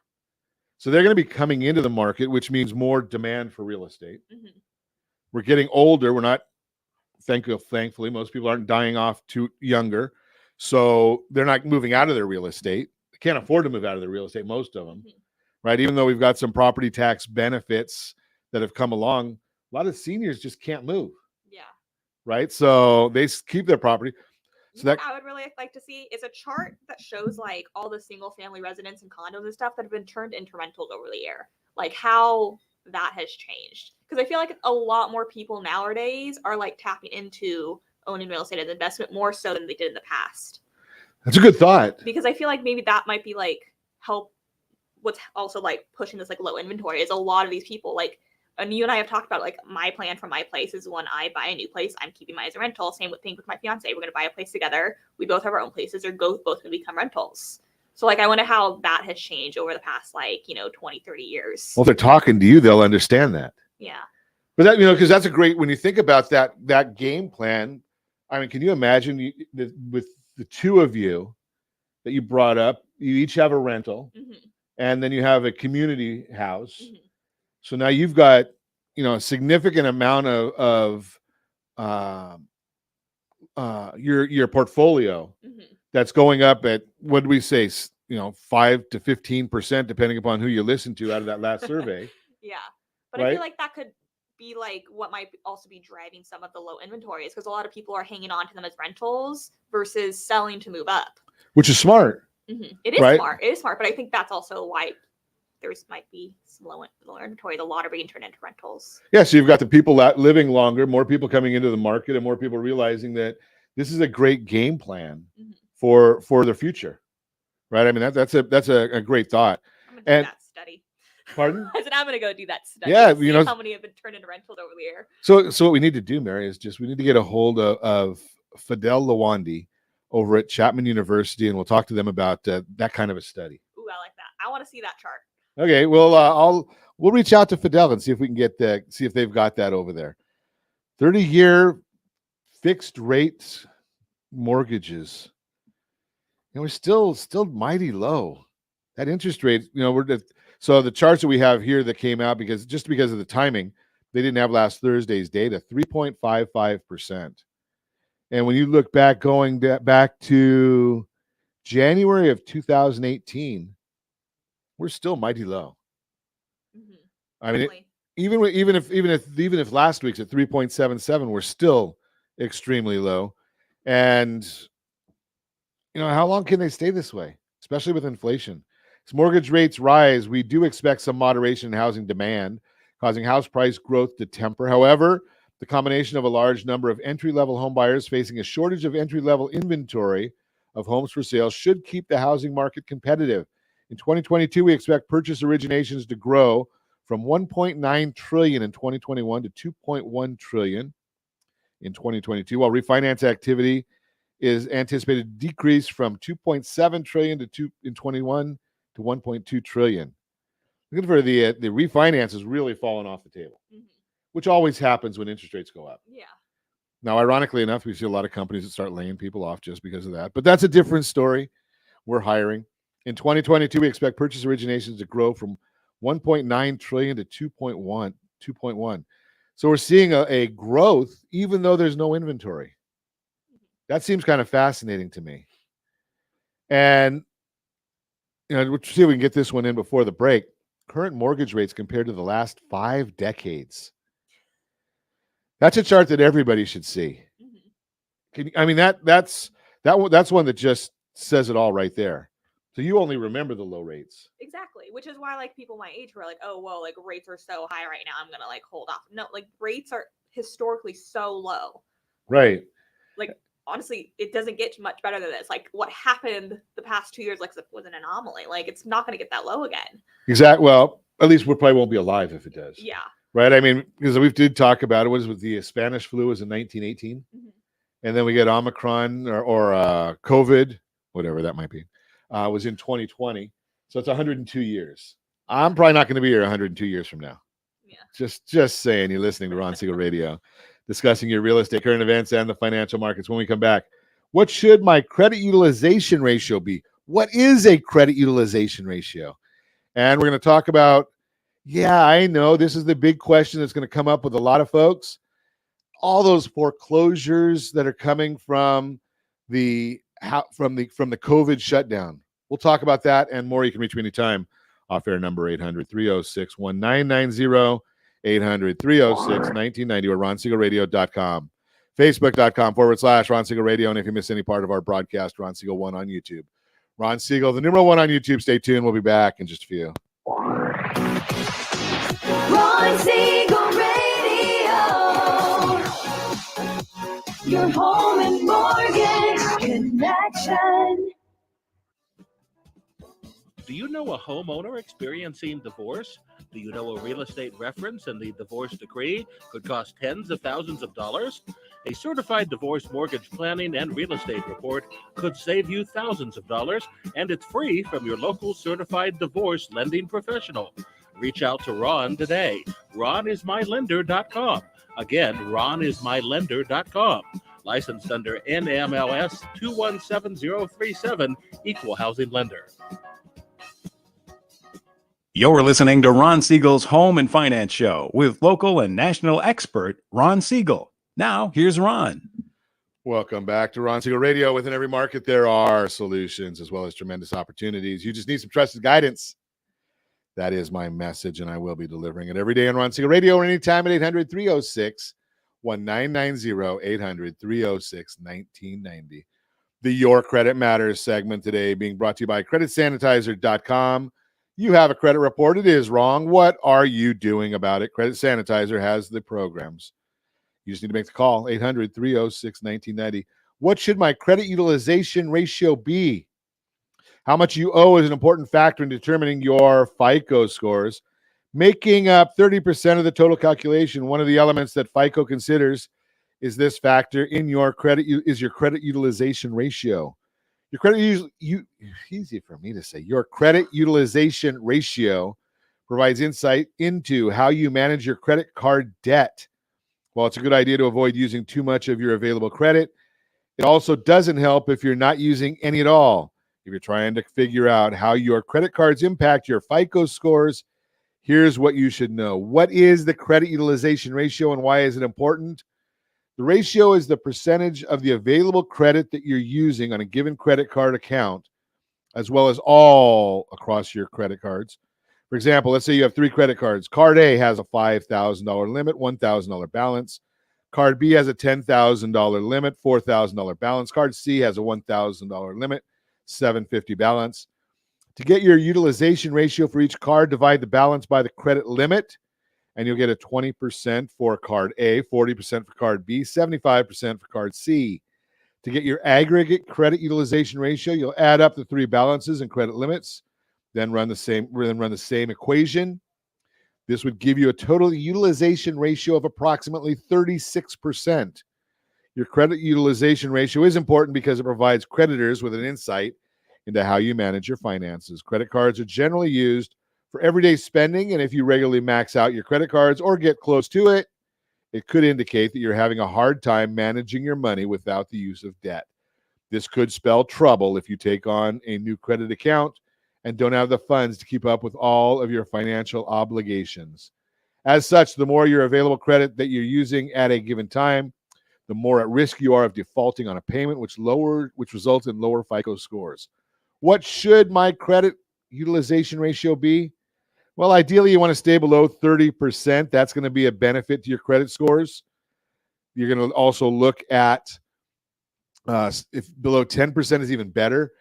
Speaker 2: So they're going to be coming into the market, which means more demand for real estate. Mm-hmm. We're getting older. We're not, thankfully, most people aren't dying off too younger. So they're not moving out of their real estate. They can't afford to move out of their real estate, most of them, mm-hmm. right? Even though we've got some property tax benefits that have come along, a lot of seniors just can't move.
Speaker 4: Yeah.
Speaker 2: Right? So they keep their property. So
Speaker 4: what I would really like to see is a chart that shows like all the single family residents and condos and stuff that have been turned into rentals over the year, like how that has changed. Because I feel like a lot more people nowadays are like tapping into owning real estate as an investment more so than they did in the past.
Speaker 2: That's a good thought.
Speaker 4: Because I feel like maybe that might be like help. What's also like pushing this like low inventory is a lot of these people like. And you and I have talked about like my plan for my place is when I buy a new place, I'm keeping mine as a rental. Same thing with my fiance. We're going to buy a place together. We both have our own places, or both going to become rentals. So like, I wonder how that has changed over the past 20, 30 years.
Speaker 2: Well, if they're talking to you, they'll understand that.
Speaker 4: Yeah.
Speaker 2: But that, because that's a great, when you think about that game plan, I mean, can you imagine with the two of you that you brought up, you each have a rental, mm-hmm. and then you have a community house. Mm-hmm. So now you've got a significant amount of your portfolio that's going up at, what do we say, 5 to 15%, depending upon who you listen to out of that last survey.
Speaker 4: Yeah. But
Speaker 2: Right?
Speaker 4: I feel like that could be like what might also be driving some of the low inventories, because a lot of people are hanging on to them as rentals versus selling to move up.
Speaker 2: Which is smart.
Speaker 4: It is
Speaker 2: Right?
Speaker 4: smart. It is smart. But I think that's also why there's might be some low inventory, a lot are being turned into rentals.
Speaker 2: Yeah, so you've got the people living longer, more people coming into the market, and more people realizing that this is a great game plan for the future, right? I mean, that's a great thought.
Speaker 4: I'm gonna do that study.
Speaker 2: Pardon?
Speaker 4: I said I'm gonna go do that study.
Speaker 2: Yeah,
Speaker 4: see how many have been turned into rentals over the year.
Speaker 2: So what we need to do, Mary, is we need to get a hold of Fidel Lawandi over at Chapman University, and we'll talk to them about that kind of a study.
Speaker 4: Ooh, I like that. I want to see that chart.
Speaker 2: Okay, well, we'll reach out to Fidel and see if we can see if they've got that over there. 30-year fixed rates mortgages. We're still mighty low. That interest rate, so the charts that we have here that came out because of the timing, they didn't have last Thursday's data, 3.55%. And when you look back, going back to January of 2018, we're still mighty low. I mean, even if last week's at 3.77, we're still extremely low. And how long can they stay this way, especially with inflation? As mortgage rates rise, we do expect some moderation in housing demand, causing house price growth to temper. However, the combination of a large number of entry-level home buyers facing a shortage of entry-level inventory of homes for sale should keep the housing market competitive. In 2022, we expect purchase originations to grow from $1.9 trillion in 2021 to $2.1 trillion in 2022, while refinance activity is anticipated to decrease from $2.7 trillion in 21 to $1.2 trillion. Looking for the refinance is really falling off the table, which always happens when interest rates go up.
Speaker 4: Yeah.
Speaker 2: Now, ironically enough, we see a lot of companies that start laying people off just because of that, but that's a different story. We're hiring. In 2022, we expect purchase originations to grow from 1.9 trillion to 2.1. So we're seeing a growth even though there's no inventory. That seems kind of fascinating to me. And we'll see if we can get this one in before the break. Current mortgage rates compared to the last 5 decades. That's a chart that everybody should see. That's one that just says it all right there. So you only remember the low rates.
Speaker 4: Exactly, which is why people my age who are like, oh, well, rates are so high right now, I'm going to hold off. No, rates are historically so low.
Speaker 2: Right.
Speaker 4: Honestly, it doesn't get much better than this. What happened the past 2 years was an anomaly. It's not going to get that low again.
Speaker 2: Exactly. Well, at least we probably won't be alive if it does.
Speaker 4: Yeah.
Speaker 2: Right? I mean, because we did talk about it. What is it with the Spanish flu was in 1918. And then we get Omicron or COVID, whatever that might be, was in 2020. So it's 102 years. I'm probably not going to be here 102 years from now. Yeah. Just saying. You're listening to Ron Siegel Radio, discussing your real estate, current events, and the financial markets. When we come back, what should my credit utilization ratio be? What is a credit utilization ratio? And we're going to talk about, I know this is the big question that's going to come up with a lot of folks. All those foreclosures that are coming from the COVID shutdown. We'll talk about that and more. You can reach me anytime. Off-air number 800-306-1990, 800-306-1990, or RonSiegelRadio.com, Facebook.com/Ron Siegel Radio. And if you miss any part of our broadcast, Ron Siegel 1 on YouTube. Ron Siegel, the number 1 on YouTube. Stay tuned. We'll be back in just a few.
Speaker 6: Ron Siegel Radio, your home and mortgage connection.
Speaker 7: Do you know a homeowner experiencing divorce? Do you know a real estate reference and the divorce decree could cost tens of thousands of dollars? A certified divorce mortgage planning and real estate report could save you thousands of dollars, and it's free from your local certified divorce lending professional. Reach out to Ron today. RonIsMyLender.com. Again, RonIsMyLender.com. Licensed under NMLS 217037, Equal Housing Lender.
Speaker 8: You're listening to Ron Siegel's Home and Finance Show with local and national expert Ron Siegel. Now, here's Ron.
Speaker 2: Welcome back to Ron Siegel Radio. Within every market, there are solutions as well as tremendous opportunities. You just need some trusted guidance. That is my message, and I will be delivering it every day on Ron Siegel Radio or anytime at 800-306-1990, 800-306-1990. The Your Credit Matters segment today being brought to you by CreditSanitizer.com. You have a credit report. It is wrong. What are you doing about it? Credit Sanitizer has the programs. You just need to make the call, 800-306-1990. What should my credit utilization ratio be? How much you owe is an important factor in determining your FICO scores. Making up 30% of the total calculation, one of the elements that FICO considers is this factor in your credit is your credit utilization ratio. Your credit easy for me to say. Your credit utilization ratio provides insight into how you manage your credit card debt. While it's a good idea to avoid using too much of your available credit, it also doesn't help if you're not using any at all. If you're trying to figure out how your credit cards impact your FICO scores, here's what you should know. What is the credit utilization ratio and why is it important? The ratio is the percentage of the available credit that you're using on a given credit card account, as well as all across your credit cards. For example, let's say you have 3 credit cards. Card A has a $5,000 limit, $1,000 balance. Card B has a $10,000 limit, $4,000 balance. Card C has a $1,000 limit, $750 balance. To get your utilization ratio for each card, divide the balance by the credit limit, and you'll get a 20% for card A, 40% for card B, 75% for card C. To get your aggregate credit utilization ratio, you'll add up the 3 balances and credit limits, then run the same equation. This would give you a total utilization ratio of approximately 36%. Your credit utilization ratio is important because it provides creditors with an insight into how you manage your finances. Credit cards are generally used for everyday spending, and if you regularly max out your credit cards or get close to it, it could indicate that you're having a hard time managing your money without the use of debt. This could spell trouble if you take on a new credit account and don't have the funds to keep up with all of your financial obligations. As such, the more your available credit that you're using at a given time, the more at risk you are of defaulting on a payment, which results in lower FICO scores. What should my credit utilization ratio be? Well, ideally, you want to stay below 30%. That's going to be a benefit to your credit scores. You're going to also look at if below 10% is even better.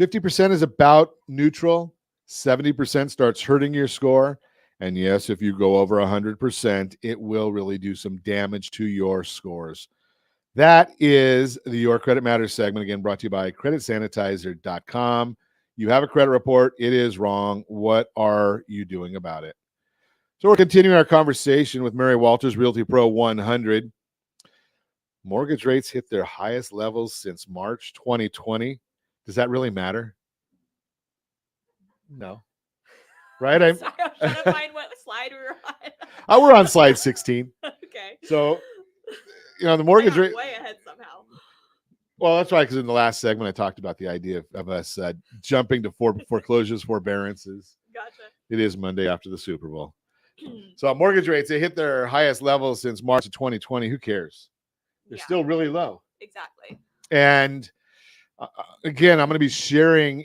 Speaker 2: 50% is about neutral. 70% starts hurting your score. And yes, if you go over 100%, it will really do some damage to your scores. That is the Your Credit Matters segment, again, brought to you by CreditSanitizer.com. You have a credit report. It is wrong. What are you doing about it? So we're continuing our conversation with Mary Walters, Realty Pro 100. Mortgage rates hit their highest levels since March 2020. Does that really matter? No. Right?
Speaker 4: Sorry, I'm trying to find what slide we were on.
Speaker 2: We're on slide 16.
Speaker 4: Okay.
Speaker 2: So, the mortgage rate.
Speaker 4: Way ahead somehow.
Speaker 2: Well, that's right, because in the last segment, I talked about the idea of us jumping to foreclosures, forbearances.
Speaker 4: Gotcha.
Speaker 2: It is Monday after the Super Bowl. So mortgage rates, they hit their highest levels since March of 2020. Who cares? They're still really low.
Speaker 4: Exactly.
Speaker 2: And again, I'm going to be sharing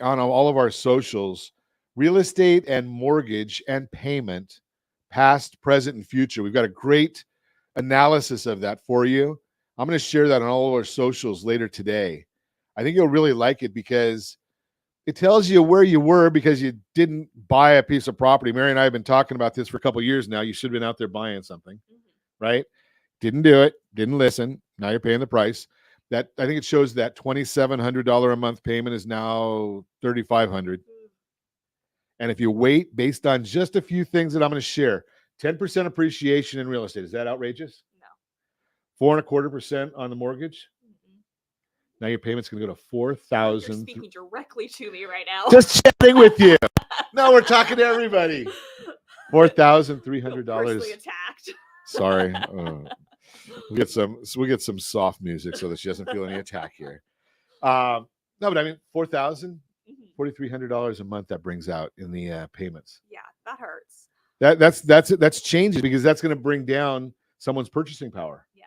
Speaker 2: on all of our socials, real estate and mortgage and payment, past, present, and future. We've got a great analysis of that for you. I'm going to share that on all of our socials later today. I think you'll really like it because it tells you where you were because you didn't buy a piece of property. Mary and I have been talking about this for a couple of years now. You should have been out there buying something, right? Didn't do it, didn't listen. Now you're paying the price. That I think it shows that $2,700 a month payment is now $3,500. And if you wait based on just a few things that I'm going to share, 10% appreciation in real estate. Is that outrageous? No. 4.25% on the mortgage. Now your payment's going to go to $4,000.
Speaker 4: You're speaking directly to me right now.
Speaker 2: Just chatting with you. No, we're talking to everybody. $4,300.
Speaker 4: Personally attacked.
Speaker 2: Sorry. We'll get some soft music so that she doesn't feel any attack here. No, but I mean $4,000. $4,300 a month that brings out in the payments.
Speaker 4: Yeah, that hurts.
Speaker 2: That's changing because that's going to bring down someone's purchasing power.
Speaker 4: Yes.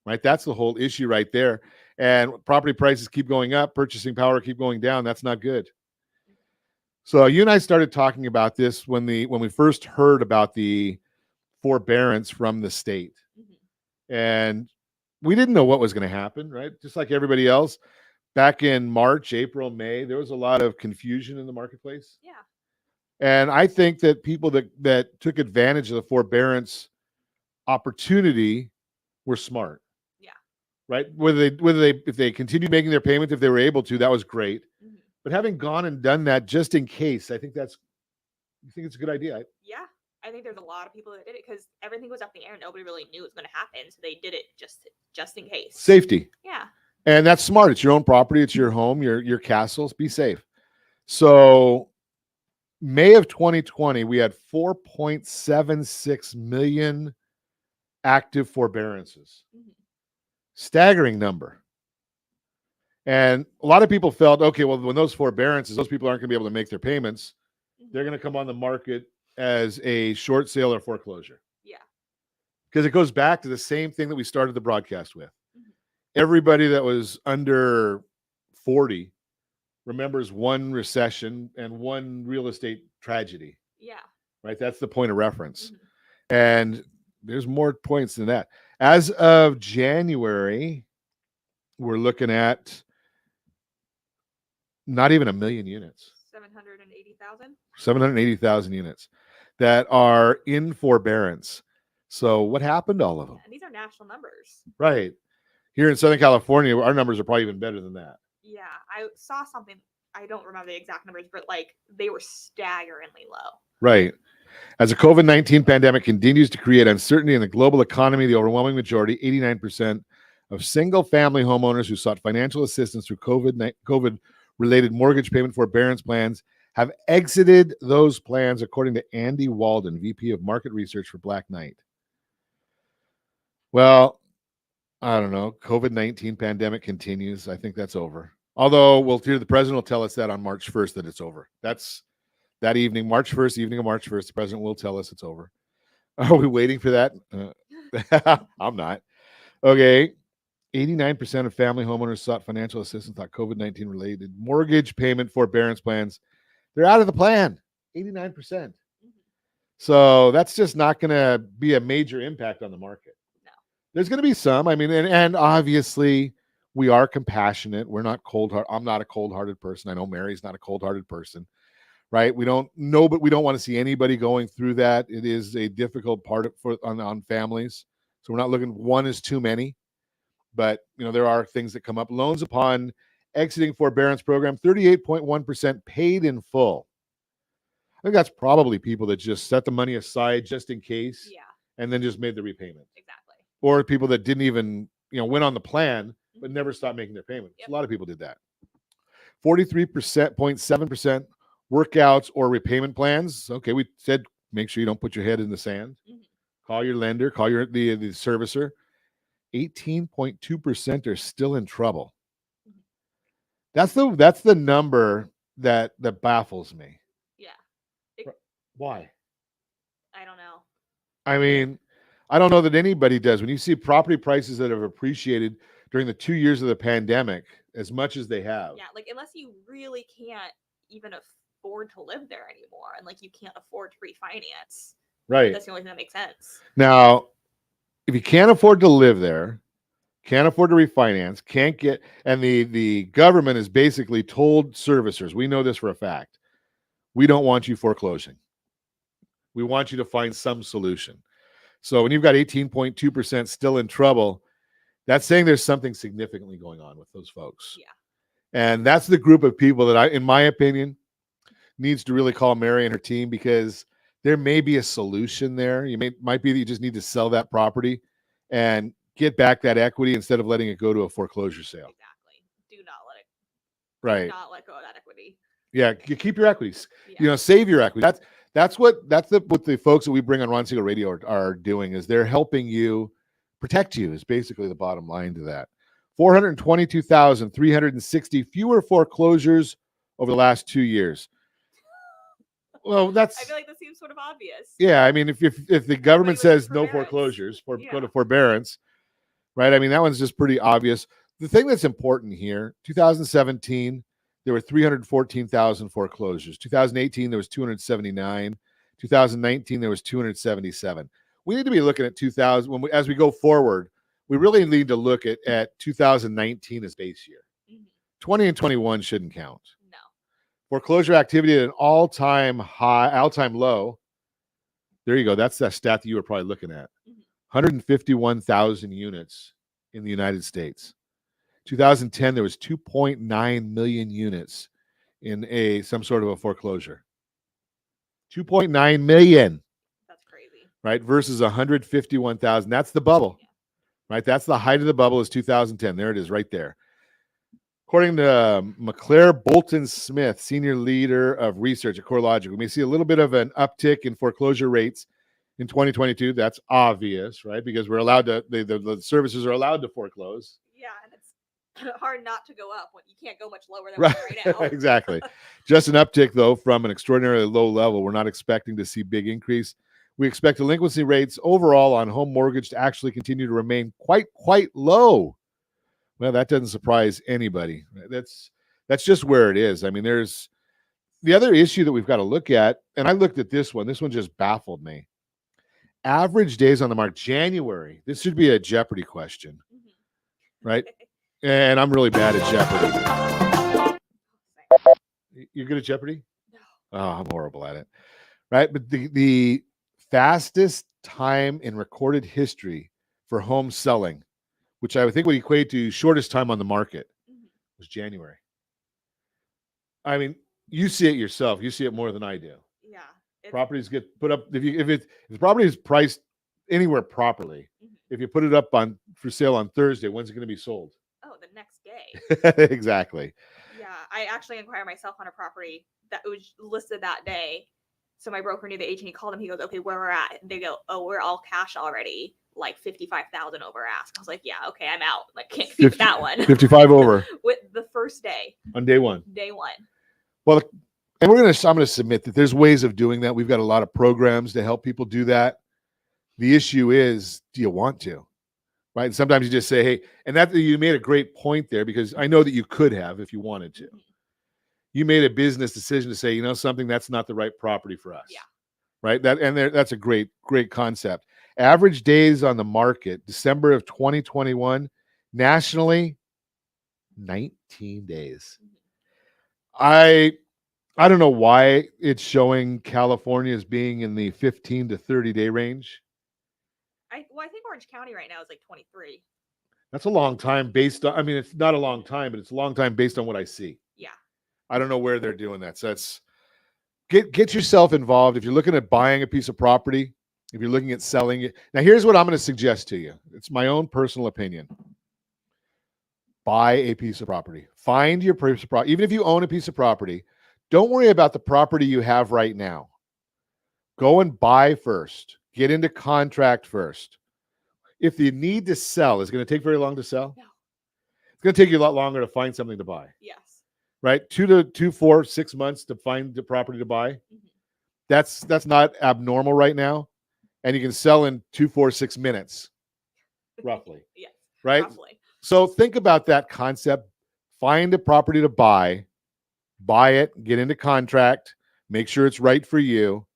Speaker 2: Right? That's the whole issue right there. And property prices keep going up, purchasing power keep going down. That's not good. So you and I started talking about this when we first heard about the forbearance from the state. And we didn't know what was going to happen, right? Just like everybody else. Back in March, April, May, there was a lot of confusion in the marketplace.
Speaker 4: Yeah.
Speaker 2: And I think that people that took advantage of the forbearance opportunity were smart.
Speaker 4: Yeah.
Speaker 2: Right? If they continued making their payment, if they were able to, that was great. But having gone and done that just in case, you think it's a good idea.
Speaker 4: Yeah. I think there's a lot of people that did it because everything was up in the air. Nobody really knew it was going to happen. So they did it just in case.
Speaker 2: Safety.
Speaker 4: Yeah.
Speaker 2: And that's smart. It's your own property. It's your home, your castles. Be safe. So May of 2020, we had 4.76 million active forbearances. Staggering number. And a lot of people felt, okay, well, when those forbearances, those people aren't going to be able to make their payments. They're going to come on the market as a short sale or foreclosure.
Speaker 4: Yeah.
Speaker 2: Because it goes back to the same thing that we started the broadcast with. Everybody that was under 40 remembers one recession and one real estate tragedy.
Speaker 4: Yeah.
Speaker 2: Right? That's the point of reference. And there's more points than that. As of January, we're looking at not even 1 million units.
Speaker 4: 780,000?
Speaker 2: 780,000 units that are in forbearance. So what happened to all of them?
Speaker 4: And these are national numbers.
Speaker 2: Right. Here in Southern California, our numbers are probably even better than that.
Speaker 4: Yeah. I saw something. I don't remember the exact numbers, but like they were staggeringly low.
Speaker 2: Right. As the COVID-19 pandemic continues to create uncertainty in the global economy, the overwhelming majority, 89% of single-family homeowners who sought financial assistance through COVID-related mortgage payment forbearance plans have exited those plans, according to Andy Walden, VP of Market Research for Black Knight. Well, I don't know. COVID-19 pandemic continues. I think that's over. Although the president will tell us that on March 1st that it's over. That's that evening, March 1st, evening of March 1st, the president will tell us it's over. Are we waiting for that? I'm not. Okay. 89% of family homeowners sought financial assistance on COVID-19 related mortgage payment forbearance plans. They're out of the plan. 89%. So that's just not going to be a major impact on the market.
Speaker 4: No.
Speaker 2: There's going to be some. I mean, and obviously we are compassionate. We're not cold-hearted. I'm not a cold-hearted person. I know Mary's not a cold-hearted person, right? We don't know, but we don't want to see anybody going through that. It is a difficult part on families. So we're not looking, one is too many, but there are things that come up. Loans upon exiting forbearance program, 38.1% paid in full. I think that's probably people that just set the money aside just in case.
Speaker 4: Yeah.
Speaker 2: And then just made the repayment.
Speaker 4: Exactly.
Speaker 2: Or people that didn't even, went on the plan, but never stopped making their payments.
Speaker 4: Yep.
Speaker 2: A lot of people did that. 43.7% workouts or repayment plans. Okay, we said make sure you don't put your head in the sand. Call your lender, call the servicer. 18.2% are still in trouble. That's the number that baffles me.
Speaker 4: Yeah.
Speaker 2: Why?
Speaker 4: I don't know.
Speaker 2: I mean, I don't know that anybody does. When you see property prices that have appreciated during the 2 years of the pandemic as much as they have.
Speaker 4: Yeah, like unless you really can't even afford to live there anymore and like you can't afford to refinance.
Speaker 2: Right.
Speaker 4: That's the only thing that makes sense.
Speaker 2: Now, if you can't afford to live there, can't afford to refinance, can't get, and the government has basically told servicers, we know this for a fact, we don't want you foreclosing. We want you to find some solution. So when you've got 18.2% still in trouble, that's saying there's something significantly going on with those folks.
Speaker 4: Yeah.
Speaker 2: And that's the group of people that in my opinion, needs to really call Mary and her team, because there may be a solution there. Might be that you just need to sell that property and get back that equity instead of letting it go to a foreclosure sale.
Speaker 4: Exactly. Do not let it.
Speaker 2: Right.
Speaker 4: Do not let go of that equity.
Speaker 2: Yeah, you keep your equities.
Speaker 4: Yeah.
Speaker 2: Save your equity. That's what the folks that we bring on Ron Siegel Radio are doing, is they're helping you protect you, is basically the bottom line to that. 422,360 fewer foreclosures over the last 2 years. Well,
Speaker 4: I feel like this seems sort of obvious.
Speaker 2: yeah. I mean, if the government
Speaker 4: was
Speaker 2: says
Speaker 4: in
Speaker 2: no
Speaker 4: forbearance.
Speaker 2: foreclosures, go
Speaker 4: Yeah.
Speaker 2: to forbearance, right? I mean, that one's just pretty obvious. The thing that's important here, 2017, there were 314,000 foreclosures. 2018, there was 279. 2019, there was 277. We need to be looking at 2000 as we go forward. We really need to look at 2019 as base year. 20 and 21 shouldn't count.
Speaker 4: No.
Speaker 2: Foreclosure activity at an all-time low. There you go. That's that stat that you were probably looking at. 151,000 units in the United States. 2010, there was 2.9 million units in some sort of a foreclosure. 2.9 million.
Speaker 4: That's crazy.
Speaker 2: Right? Versus 151,000. That's the bubble.
Speaker 4: Yeah.
Speaker 2: Right? That's the height of the bubble is 2010. There it is right there. According to McClare Bolton Smith, senior leader of research at CoreLogic, we may see a little bit of an uptick in foreclosure rates in 2022. That's obvious, right? Because we're allowed to, the services are allowed to foreclose.
Speaker 4: Yeah, and it's hard not to go up when you can't go much lower than
Speaker 2: Right,
Speaker 4: we're right now.
Speaker 2: exactly. Just an uptick, though, from an extraordinarily low level. We're not expecting to see big increase. We expect delinquency rates overall on home mortgage to actually continue to remain quite low. Well, that doesn't surprise anybody. That's just where it is. I mean, there's the other issue that we've got to look at, and I looked at this one. This one just baffled me. Average days on the market, January. This should be a Jeopardy question, right? And I'm really bad at Jeopardy. You're good at Jeopardy?
Speaker 4: No.
Speaker 2: Oh, I'm horrible at it. Right? But the fastest time in recorded history for home selling, which I would think would equate to shortest time on the market, was January. I mean, you see it yourself. You see it more than I do.
Speaker 4: Yeah.
Speaker 2: Properties get put up if the property is priced anywhere properly. If you put it up for sale on Thursday, when's it going to be sold?
Speaker 4: Oh, the next day.
Speaker 2: Exactly.
Speaker 4: Yeah, I actually inquired myself on a property that was listed that day. So my broker knew the agent. He called him. He goes, "Okay, where we're at?" And they go, "Oh, we're all cash already. Like 55,000 over ask." I was like, "Yeah, okay, I'm out. Like, can't compete with that one."
Speaker 2: 55 over
Speaker 4: with the first day.
Speaker 2: On day one.
Speaker 4: Day one.
Speaker 2: Well, and I'm going to submit that there's ways of doing that. We've got a lot of programs to help people do that. The issue is, do you want to? Right? And sometimes you just say, "Hey," and that you made a great point there, because I know that you could have if you wanted to. You made a business decision to say, you know, something that's not the right property for us.
Speaker 4: Yeah.
Speaker 2: Right. That's a great concept. Average days on the market, December of 2021, nationally, 19 days. I don't know why it's showing California as being in the 15 to 30 day range.
Speaker 4: I think Orange County right now is like 23.
Speaker 2: That's a long time based on, I mean, it's not a long time, but it's a long time based on what I see.
Speaker 4: Yeah.
Speaker 2: I don't know where they're doing that. So that's get yourself involved. If you're looking at buying a piece of property, if you're looking at selling it. Now, here's what I'm going to suggest to you. It's my own personal opinion. Buy a piece of property. Find your piece of property. Even if you own a piece of property, don't worry about the property you have right now. Go and buy first. Get into contract first. If the need to sell is going to take very long to sell,
Speaker 4: No.
Speaker 2: it's going to take you a lot longer to find something to buy.
Speaker 4: Yes.
Speaker 2: Right? 2 to 4, 6 months to find the property to buy. That's not abnormal right now. And you can sell in 2, 4, 6 minutes, roughly.
Speaker 4: Yes.
Speaker 2: Right?
Speaker 4: Roughly.
Speaker 2: So think about that concept. Find a property to buy it, get into contract, make sure it's right for you.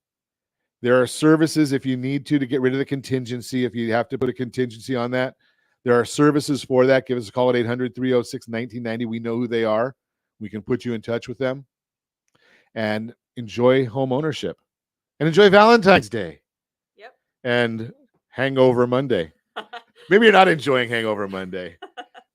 Speaker 2: There are services if you need to get rid of the contingency, if you have to put a contingency on that. There are services for that. Give us a call at 800-306-1990. We know who they are. We can put you in touch with them. And enjoy home ownership. And enjoy Valentine's Day.
Speaker 4: Yep.
Speaker 2: And Hangover Monday. Maybe you're not enjoying Hangover Monday,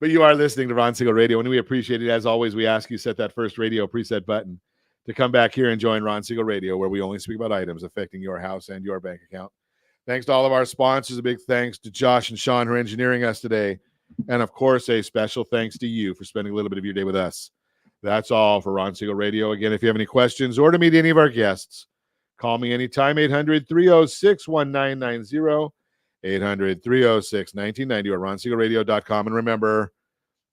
Speaker 2: but you are listening to Ron Siegel Radio, and we appreciate it. As always, we ask you set that first radio preset button to come back here and join Ron Siegel Radio, where we only speak about items affecting your house and your bank account. Thanks to all of our sponsors. A big thanks to Josh and Sean who are engineering us today. And, of course, a special thanks to you for spending a little bit of your day with us. That's all for Ron Siegel Radio. Again, if you have any questions or to meet any of our guests, call me anytime, 800-306-1990, 800-306-1990, or ronsiegelradio.com. And remember,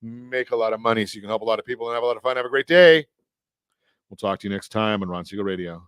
Speaker 2: make a lot of money so you can help a lot of people and have a lot of fun. Have a great day. We'll talk to you next time on Ron Siegel Radio.